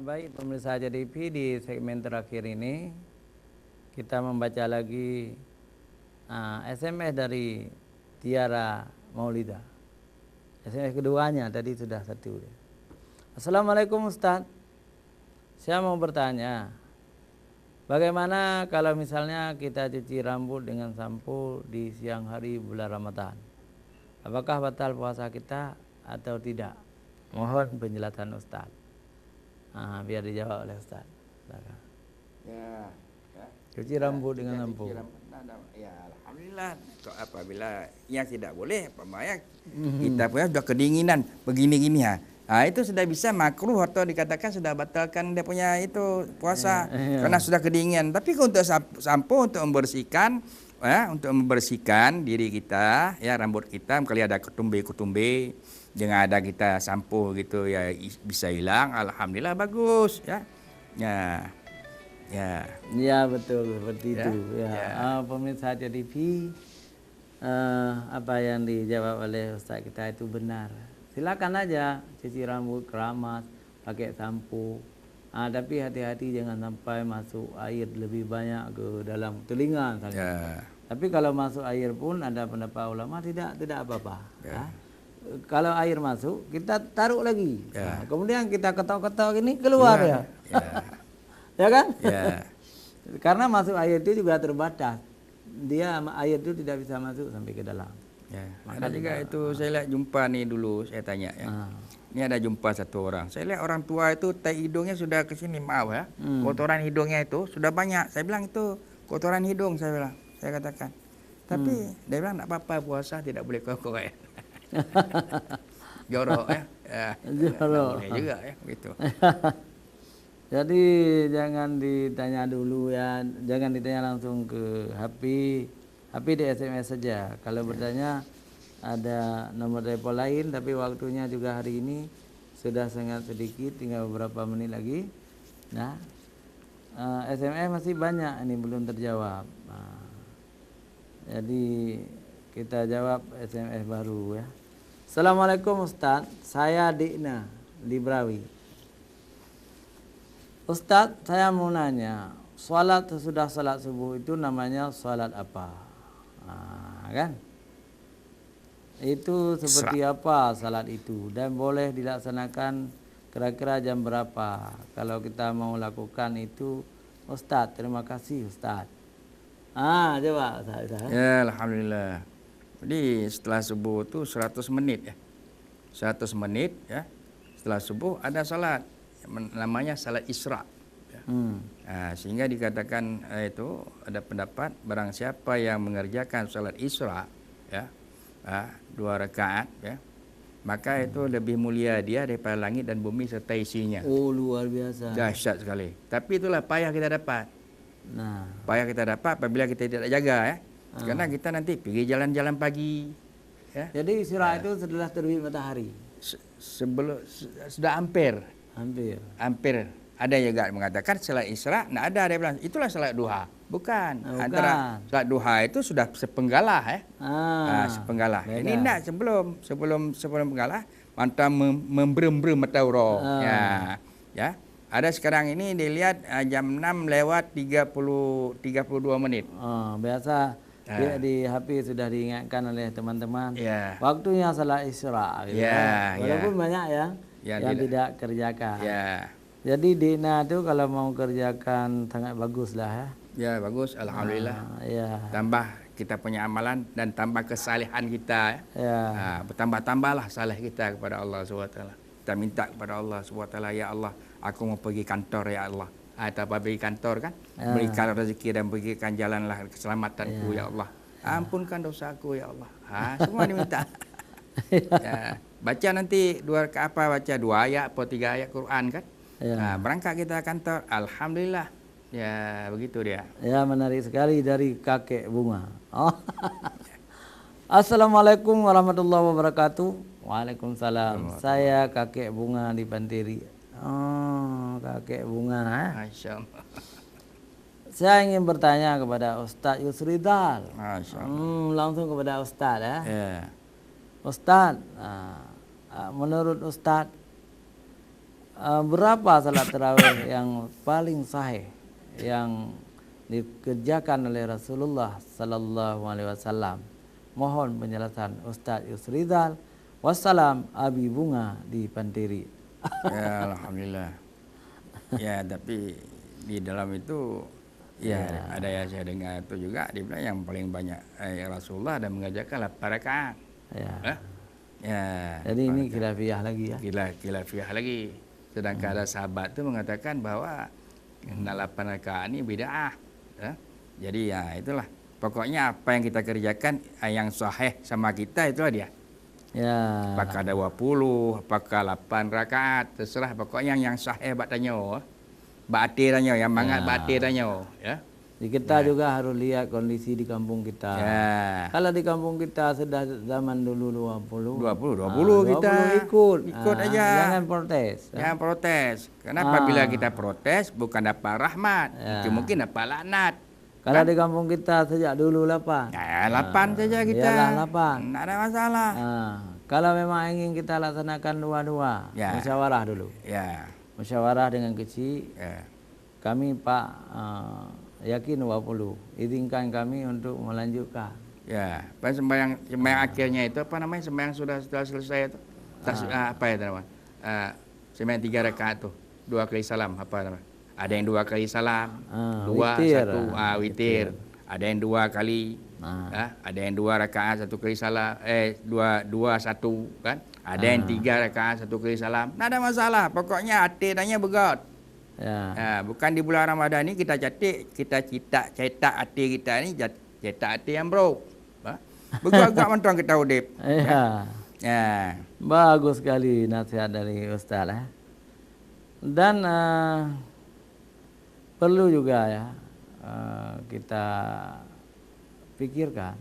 Baik pemirsa JDP, di segmen terakhir ini kita membaca lagi SMS dari Tiara Maulida. SMS keduanya tadi sudah satu. Assalamualaikum Ustaz, saya mau bertanya, bagaimana kalau misalnya kita cuci rambut dengan sampo di siang hari bulan Ramadan? Apakah batal puasa kita atau tidak? Mohon penjelasan Ustaz. Biar dijawab oleh Ustaz. Ya. Cuci rambut dengan lampu. Ya, alhamdulillah. Apabila yang tidak boleh, kita punya sudah kedinginan begini-gini ya. Itu sudah bisa makruh atau dikatakan sudah batalkan dia punya itu puasa karena sudah kedinginan. Tapi untuk sampo untuk membersihkan diri kita, ya rambut kita, kali ada ketumbe-ketumbe, dengan ada kita sampo gitu ya bisa hilang. Alhamdulillah bagus ya. Ya betul seperti itu ya. Pemirsa JDP, apa yang dijawab oleh Ustaz kita itu benar. Silakan aja cuci rambut, keramas, pakai sampo. Tapi hati-hati jangan sampai masuk air lebih banyak ke dalam telinga misalnya. Tapi kalau masuk air pun ada pendapat ulama tidak apa-apa. Kalau air masuk kita taruh lagi. Kemudian kita ketok-ketok ini keluar ya. Ya kan? Karena masuk air itu juga terbatas. Air itu tidak bisa masuk sampai ke dalam. Ada juga itu saya lihat jumpa nih dulu saya tanya ya. Ini ada jumpa satu orang. Saya lihat orang tua itu tai hidungnya sudah ke sini, maaf ya. Kotoran hidungnya itu sudah banyak. Saya bilang itu kotoran hidung saya katakan. Tapi dia bilang enggak apa-apa puasa tidak boleh korek. Jorok ya. Jorok. Boleh juga ya begitu. Jadi jangan ditanya dulu ya, jangan ditanya langsung ke HP di SMS saja. Kalau bertanya ada nomor telepon lain, tapi waktunya juga hari ini sudah sangat sedikit, tinggal beberapa menit lagi. Nah, SMS masih banyak ini belum terjawab. Jadi kita jawab SMS baru ya. Assalamualaikum Ustaz, saya Dikna Librawi. Ustaz, saya mau nanya, sesudah salat subuh itu namanya salat apa? Kan? Itu seperti apa salat itu dan boleh dilaksanakan kira-kira jam berapa kalau kita mau lakukan itu? Ustaz, terima kasih Ustaz. Coba Ustaz. Ya, alhamdulillah. Jadi setelah subuh itu 100 menit ya. 100 menit ya. Setelah subuh ada salat namanya salat Isra. Sehingga dikatakan itu ada pendapat barang siapa yang mengerjakan salat Isra ya, 2 rakaat ya, maka itu lebih mulia dia daripada langit dan bumi serta isinya. Oh, luar biasa. Dahsyat sekali. Tapi itulah payah kita dapat. Payah kita dapat apabila kita tidak jaga ya. Karena kita nanti pergi jalan-jalan pagi ya. Jadi Isra itu setelah terbit matahari. Sudah hampir. Ada juga mengatakan salat Isra, ada dia bilang itulah salat duha. Bukan. Antara salat duha itu sudah sepenggalah ya. Sepenggalah. Beda. Ini enggak sebelum penggalah, mantap membrem-brem matahari. Ya. Ada sekarang ini dilihat jam 6 lewat 32 menit. Biasa di HP sudah diingatkan oleh teman-teman. Waktunya salat Isra gitu. Walaupun banyak yang tidak kerjakan. Jadi Dina itu kalau mau kerjakan sangat bagus lah ya. Ya bagus, alhamdulillah. Tambah kita punya amalan dan tambah kesalehan kita ya. Bertambah-tambahlah saleh kita kepada Allah SWT. Kita minta kepada Allah SWT, ya Allah, aku mau pergi kantor ya Allah. Atau pergi kantor kan, berikan rezeki dan berikan jalanlah keselamatanku ya Allah. Ampunkan dosaku ya Allah. Semua diminta. Baca nanti baca 2 ayat atau 3 ayat Quran kan. Berangkat kita kantor, alhamdulillah. Ya begitu dia. Ya menarik sekali dari kakek bunga. Assalamualaikum warahmatullahi wabarakatuh. Waalaikumsalam. Saya kakek bunga di Pantiri. Kakek bunga. Masya Allah. saya ingin bertanya kepada Ustaz Yusridal. Masya Allah. Langsung kepada Ustaz ya. Ya. Ustaz, menurut Ustaz, berapa salat tarawih yang paling sahih yang dikerjakan oleh Rasulullah sallallahu alaihi wasallam? Mohon penjelasan Ustaz Yusridal. Wassalam, Abi Bunga di Pantiri. Ya, alhamdulillah. Ya, tapi di dalam itu ya ada yang saya dengar itu juga dibilang yang paling banyak Rasulullah dan mengajarkan 8 rakaat. Ya. Ya. Jadi ini khilafiyah lagi ya. Khilafiyah lagi. Sedangkan ada sahabat itu mengatakan bahwa 8 rakaat ini bid'ah. Ya. Jadi ya itulah. Pokoknya apa yang kita kerjakan yang sahih sama kita itulah dia. Ya. Apakah ada 20, apakah 8 rakaat, terserah pokoknya yang sahih bak tanyo. Bak ati tanyo, yang mangat bak ati tanyo, ya. Jadi kita juga harus lihat kondisi di kampung kita. Ya. Kalau di kampung kita sudah zaman dulu 20 kita ikut aja. Jangan protes. Jangan protes. Karena apabila kita protes bukan dapat rahmat, itu mungkin dapat laknat. Kalau di kampung kita sejak dulu 8. Ya, 8 saja kita. Iyalah 8. Tidak ada masalah. Kalau memang ingin kita laksanakan dua-dua, musyawarah dulu. Ya. Musyawarah dengan kecil. Ya. Kami Pak yakin 20. Izinkan kami untuk melanjutkan. Ya, sembahyang akhirnya itu apa namanya? Sembahyang sudah selesai itu. Apa ya namanya? Sembahyang 3 rakaat tuh. 2 kali salam apa namanya? Ada yang 2 kali salam, 2 witir. 1 witir. Ada yang 2 kali. Ada yang 2 rakaat 1 kali salam, 2 1 kan? Ada yang 3 rakaat 1 kali salam. Tidak ada masalah. Pokoknya hati tanya begot. Ya. Bukan di bulan Ramadan ini kita cetak hati kita ni cetak hati yang bro. Begot-begot mentang kita udip. Ya. Bagus sekali nasihat dari Ustaz. Dan perlu juga ya kita pikirkan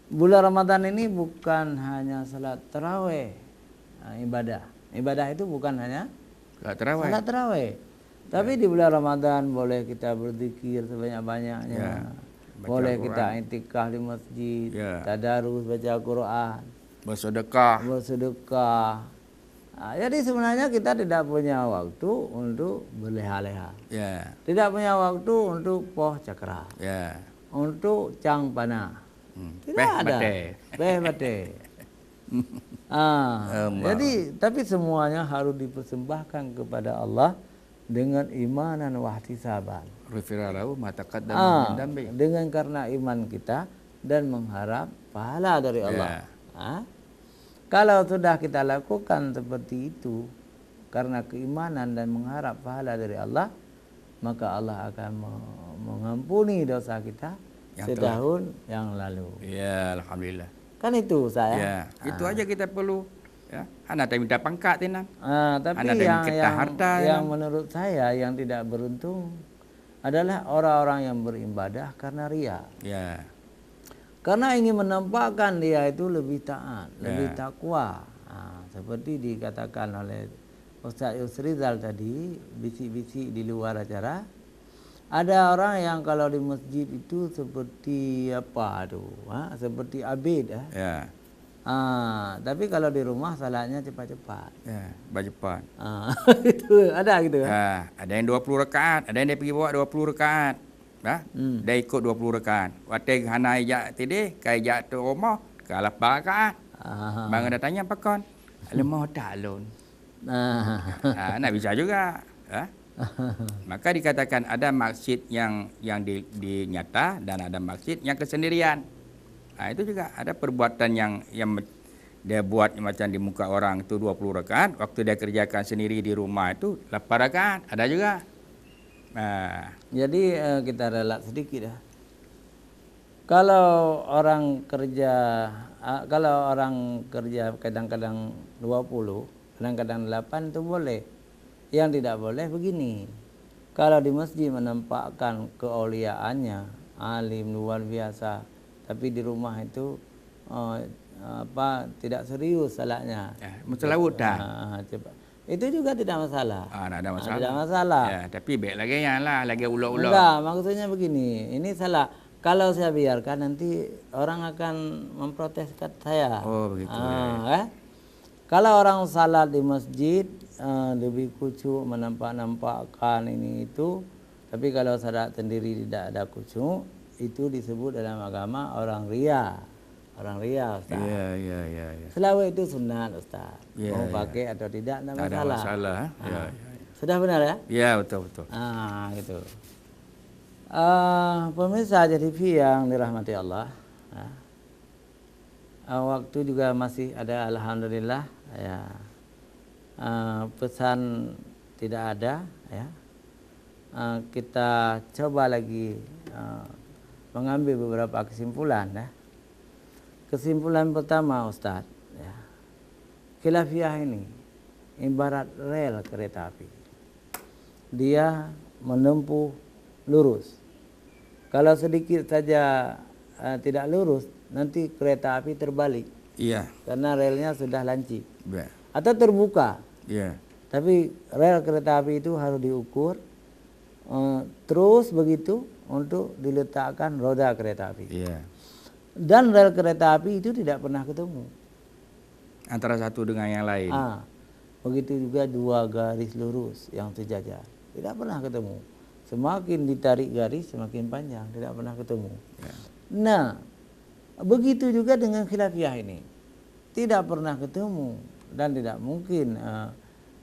bulan Ramadan ini bukan hanya salat tarawih ibadah itu bukan hanya salat tarawih tapi di bulan Ramadan boleh kita berzikir sebanyak-banyaknya, boleh kita i'tikaf di masjid, tadarus, baca Quran, bersedekah. Jadi sebenarnya kita tidak punya waktu untuk berleha-leha. Tidak punya waktu untuk poh cakra. Untuk cang panah. Tidak ada. Bate. Jadi tapi semuanya harus dipersembahkan kepada Allah dengan imanan wa ihtisaban. Dengan karena iman kita dan mengharap pahala dari Allah. Kalau sudah kita lakukan seperti itu karena keimanan dan mengharap pahala dari Allah, maka Allah akan mengampuni dosa kita setahun yang lalu. Ya, alhamdulillah. Kan itu saya. Ya, itu aja kita perlu. Ya, anak minta pangkat tenan. Tapi yang menurut saya yang tidak beruntung adalah orang-orang yang beribadah karena ria. Ya. Karena ingin menampakkan dia itu lebih taat, lebih takwa. Seperti dikatakan oleh Ustaz Yusridal tadi, bisik-bisik di luar acara. Ada orang yang kalau di masjid itu seperti apa tuh? Seperti abid. Tapi kalau di rumah salatnya cepat-cepat. Cepat. Itu ada gitu. Ada yang 20 rakaat, ada yang dia pergi bawa 20 rakaat. Dia ikut 20 rakaat. Waktu hana ijak tadi, kai ijak tu rumah, kalau 8 rakaat. Bang ada tanya apa kon? Lemah tak alun. Nak bisa juga. Maka dikatakan ada maksud yang dinyata dan ada maksud yang kesendirian. Itu juga ada perbuatan yang dia buat macam di muka orang itu 20 rakaat, waktu dia kerjakan sendiri di rumah itu 8 rakaat. Ada juga. Jadi kita relat sedikit ya. Kalau orang kerja kadang-kadang 20, kadang-kadang 8 itu boleh. Yang tidak boleh begini. Kalau di masjid menampakkan keauliaannya, alim luar biasa, tapi di rumah itu tidak serius salatnya. Mutalawud dah. itu juga tidak masalah. Tidak ada masalah. Tidak masalah. Ya, tapi baik lagi yang lah, lagi ulo-ulo. Enggak, maksudnya begini, ini salah. Kalau saya biarkan nanti orang akan memprotes saya. Oh begitu. Kalau orang salat di masjid lebih khusyuk, menampak-nampakkan ini itu. Tapi kalau salat sendiri tidak ada khusyuk, itu disebut dalam agama orang ria. Orang ria, Ustaz. Iya. Selawat itu sunat, Ustaz. Ya, Mau pakai atau tidak masalah. Ada masalah. Ya. Sudah benar ya? Ya, betul. Gitu. Pemirsa JTV yang dirahmati Allah. Waktu juga masih ada, alhamdulillah. Ya. Pesan tidak ada. Ya. Kita coba lagi mengambil beberapa kesimpulan. Ya. Kesimpulan pertama, Ustadz, ya, khilafiyah ini ibarat rel kereta api. Dia menempuh lurus. Kalau sedikit saja tidak lurus, nanti kereta api terbalik. Iya. Karena relnya sudah lancip. Ya. Atau terbuka. Iya. Tapi rel kereta api itu harus diukur terus begitu untuk diletakkan roda kereta api. Iya. Dan rel kereta api itu tidak pernah ketemu Antara satu dengan yang lain. Begitu juga dua garis lurus yang sejajar, tidak pernah ketemu. Semakin ditarik garis semakin panjang, tidak pernah ketemu. Ya. Nah, begitu juga dengan khilafiyah ini, tidak pernah ketemu dan tidak mungkin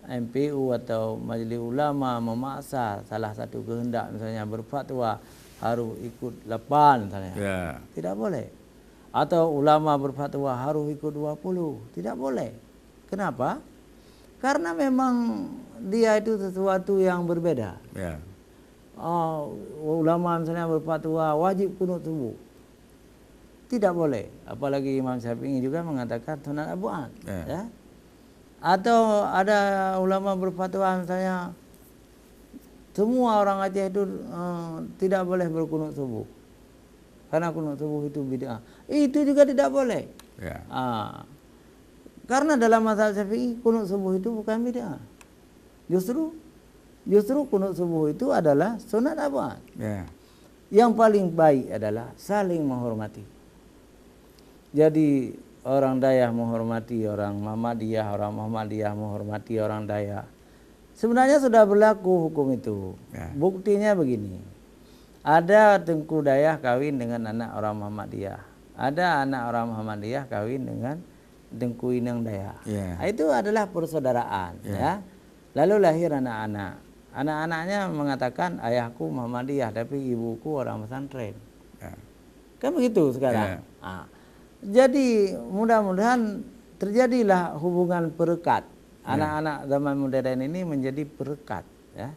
MPU atau Majelis Ulama memaksa salah satu kehendak, misalnya berfatwa harus ikut 8 misalnya. Ya. Tidak boleh. Atau ulama berfatwa harus ikut 20. Tidak boleh. Kenapa? Karena memang dia itu sesuatu yang berbeda. Ya. Ulama misalnya berfatwa wajib kunut subuh. Tidak boleh. Apalagi Imam Syafi'i juga mengatakan sunat abu'an. Ya. Atau ada ulama berfatwa misalnya semua orang Aceh itu tidak boleh berkunut subuh. Karena kunut subuh itu bid'ah. Itu juga tidak boleh. Ya. Karena dalam mazhab Syafi'i kunut subuh itu bukan bid'ah. Justru kunut subuh itu adalah sunat abu'an. Ya. Yang paling baik adalah saling menghormati. Jadi orang Dayak menghormati orang Muhammadiyah menghormati orang Dayak. Sebenarnya sudah berlaku hukum itu. Ya. Buktinya begini. Ada Tengku Dayak kawin dengan anak orang Muhammadiyah. Ada anak orang Muhammadiyah kawin dengan Tengku Inang Dayak. Yeah. Itu adalah persaudaraan. Ya. Lalu lahir anak-anak. Anak-anaknya mengatakan ayahku Muhammadiyah tapi ibuku orang pesantren. Yeah. Kan begitu sekarang. Yeah. Jadi mudah-mudahan terjadilah hubungan perekat. Anak-anak zaman modern ini menjadi perekat. Ya.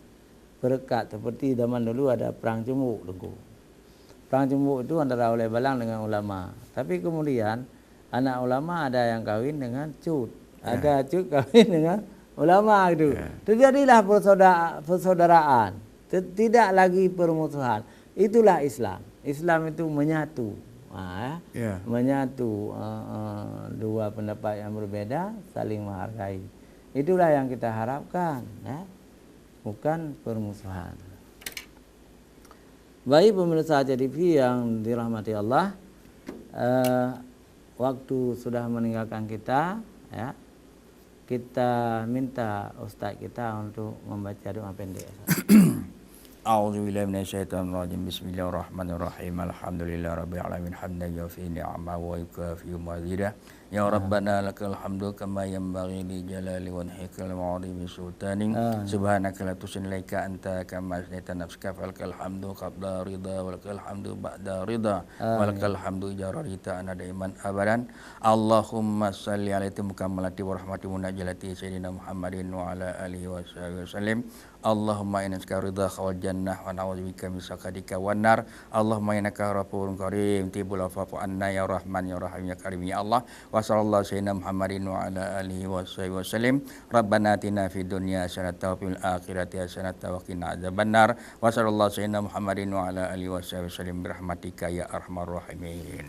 Perekat seperti zaman dulu ada perang cembuk dulu. Perang cembuk itu antara oleh balang dengan ulama. Tapi kemudian anak ulama ada yang kawin dengan cut, ada cut kawin dengan ulama gitu. Terjadilah persaudaraan, tidak lagi permusuhan. Itulah Islam. Islam itu menyatu, menyatu dua pendapat yang berbeda saling menghargai. Itulah yang kita harapkan. Ya. Bukan permusuhan. Baik pemirsa JTV yang dirahmati Allah, waktu sudah meninggalkan kita, ya. Kita minta Ustaz kita untuk membaca doa pendek. A'udzubillahi minasyaitonirrajim. Bismillahirrahmanirrahim. Alhamdulillahirabbil alamin hamdan yufi ni'amahu wa yukafi mazidah. Ya Rabbana lakal hamdu kama yanbaghi li jalali wajhikal ma'adhimi sultaning. Subhanaka la tusinlaika anta kama asnaita nafsaka falakal hamdu qabla ridha walakal hamdu ba'da ridha walakal hamdu jararita ana daiman abadan. Allahumma salli alaihi mukammalati wa rahmati munajjalati sayyidina Muhammadin wa ala alihi wa sahbihi wasallim. Allahumma innaka ridhaka wal jannah wa na'udzubika min sakhatika wan nar. Allahumma innaka ghafurun karim tibul afafu anna ya rahman ya rahim ya karim ya Allah. Wa sallallahu sayyidina Muhammadin wa ala alihi wa sahbihi wasallim. Rabbana atina fid dunya hasanatan wa fil akhirati hasanatan wa qina adzabannar. Wa sallallahu sayyidina Muhammadin wa ala alihi wa sahbihi wasallim bi rahmatika ya arhamar rahimin.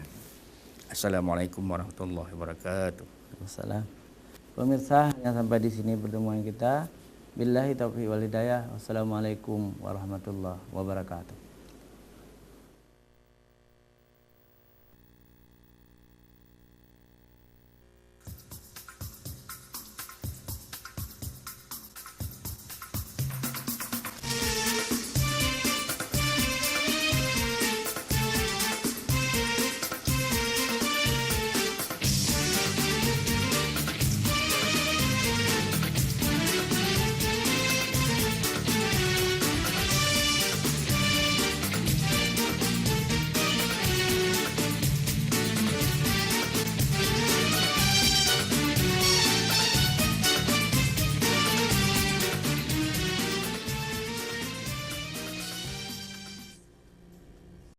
Assalamualaikum warahmatullahi wabarakatuh. Wassalam. Pemirsa, yang sampai di sini pertemuan kita. Billahi taufiq wal hidayah. Wassalamualaikum warahmatullahi wabarakatuh.